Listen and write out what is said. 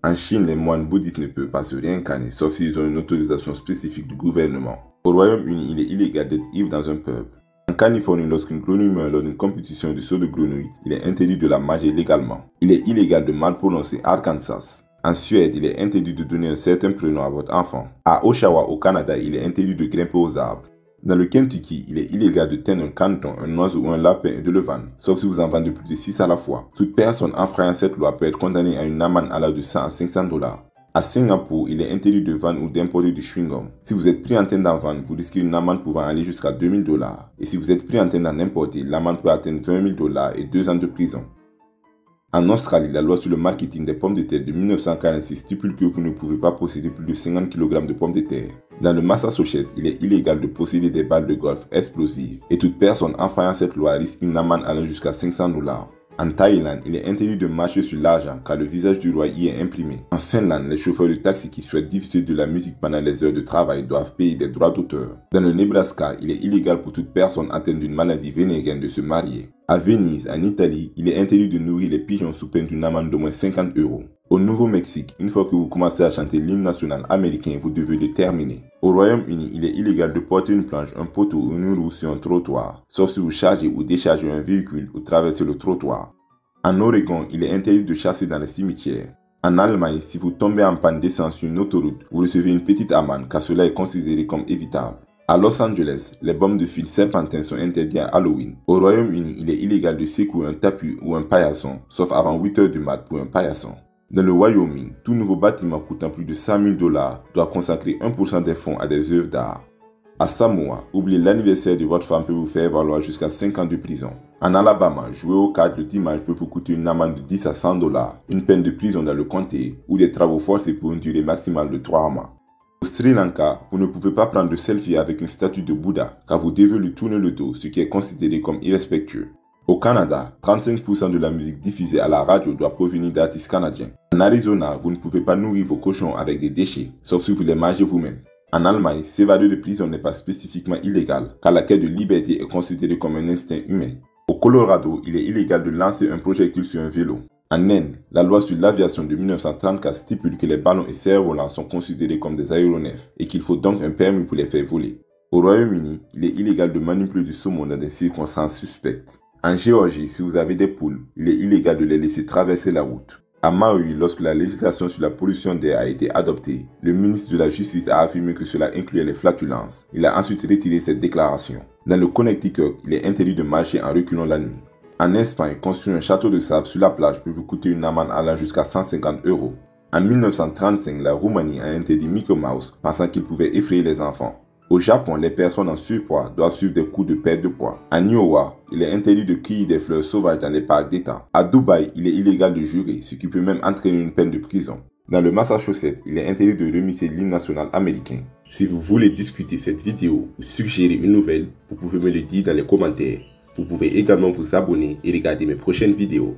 En Chine, les moines bouddhistes ne peuvent pas se réincarner sauf s'ils ont une autorisation spécifique du gouvernement. Au Royaume-Uni, il est illégal d'être ivre dans un pub. En Californie, lorsqu'une grenouille meurt lors d'une compétition de saut de grenouille, il est interdit de la manger légalement. Il est illégal de mal prononcer Arkansas. En Suède, il est interdit de donner un certain prénom à votre enfant. À Oshawa, au Canada, il est interdit de grimper aux arbres. Dans le Kentucky, il est illégal de teindre un caneton, un oiseau ou un lapin et de le vendre, sauf si vous en vendez plus de 6 à la fois. Toute personne enfreignant cette loi peut être condamnée à une amende allant de 100 à 500 $. À Singapour, il est interdit de vendre ou d'importer du chewing-gum. Si vous êtes pris en train d'en vendre, vous risquez une amende pouvant aller jusqu'à 2000 $. Et si vous êtes pris en train d'en importer, l'amende peut atteindre 20 000 $ et 2 ans de prison. En Australie, la loi sur le marketing des pommes de terre de 1946 stipule que vous ne pouvez pas posséder plus de 50 kg de pommes de terre. Dans le Massachusetts, il est illégal de posséder des balles de golf explosives et toute personne enfreignant cette loi risque une amende allant jusqu'à 500 $. En Thaïlande, il est interdit de marcher sur l'argent car le visage du roi y est imprimé. En Finlande, les chauffeurs de taxi qui souhaitent diffuser de la musique pendant les heures de travail doivent payer des droits d'auteur. Dans le Nebraska, il est illégal pour toute personne atteinte d'une maladie vénérienne de se marier. À Venise, en Italie, il est interdit de nourrir les pigeons sous peine d'une amende d'au moins 50 €. Au Nouveau-Mexique, une fois que vous commencez à chanter l'hymne national américain, vous devez le terminer. Au Royaume-Uni, il est illégal de porter une planche, un poteau ou une roue sur un trottoir, sauf si vous chargez ou déchargez un véhicule ou traversez le trottoir. En Oregon, il est interdit de chasser dans les cimetières. En Allemagne, si vous tombez en panne d'essence sur une autoroute, vous recevez une petite amende car cela est considéré comme évitable. À Los Angeles, les bombes de fil serpentins sont interdites à Halloween. Au Royaume-Uni, il est illégal de secouer un tapis ou un paillasson, sauf avant 8 h du mat pour un paillasson. Dans le Wyoming, tout nouveau bâtiment coûtant plus de 100 000 $ doit consacrer 1% des fonds à des œuvres d'art. À Samoa, oublier l'anniversaire de votre femme peut vous faire valoir jusqu'à 5 ans de prison. En Alabama, jouer aux cartes le dimanche peut vous coûter une amende de 10 à 100 $, une peine de prison dans le comté ou des travaux forcés pour une durée maximale de 3 mois. Au Sri Lanka, vous ne pouvez pas prendre de selfie avec une statue de Bouddha car vous devez lui tourner le dos, ce qui est considéré comme irrespectueux. Au Canada, 35% de la musique diffusée à la radio doit provenir d'artistes canadiens. En Arizona, vous ne pouvez pas nourrir vos cochons avec des déchets, sauf si vous les mangez vous-même. En Allemagne, s'évader de prison n'est pas spécifiquement illégal, car la quête de liberté est considérée comme un instinct humain. Au Colorado, il est illégal de lancer un projectile sur un vélo. En Inde, la loi sur l'aviation de 1934 stipule que les ballons et cerfs-volants sont considérés comme des aéronefs et qu'il faut donc un permis pour les faire voler. Au Royaume-Uni, il est illégal de manipuler du saumon dans des circonstances suspectes. En Géorgie, si vous avez des poules, il est illégal de les laisser traverser la route. À Maui, lorsque la législation sur la pollution d'air a été adoptée, le ministre de la Justice a affirmé que cela incluait les flatulences. Il a ensuite retiré cette déclaration. Dans le Connecticut, il est interdit de marcher en reculant la nuit. En Espagne, construire un château de sable sur la plage peut vous coûter une amende allant jusqu'à 150 €. En 1935, la Roumanie a interdit Mickey Mouse, pensant qu'il pouvait effrayer les enfants. Au Japon, les personnes en surpoids doivent suivre des cours de perte de poids. En Iowa, il est interdit de cueillir des fleurs sauvages dans les parcs d'État. À Dubaï, il est illégal de jurer, ce qui peut même entraîner une peine de prison. Dans le Massachusetts, il est interdit de remiser l'hymne national américain. Si vous voulez discuter cette vidéo ou suggérer une nouvelle, vous pouvez me le dire dans les commentaires. Vous pouvez également vous abonner et regarder mes prochaines vidéos.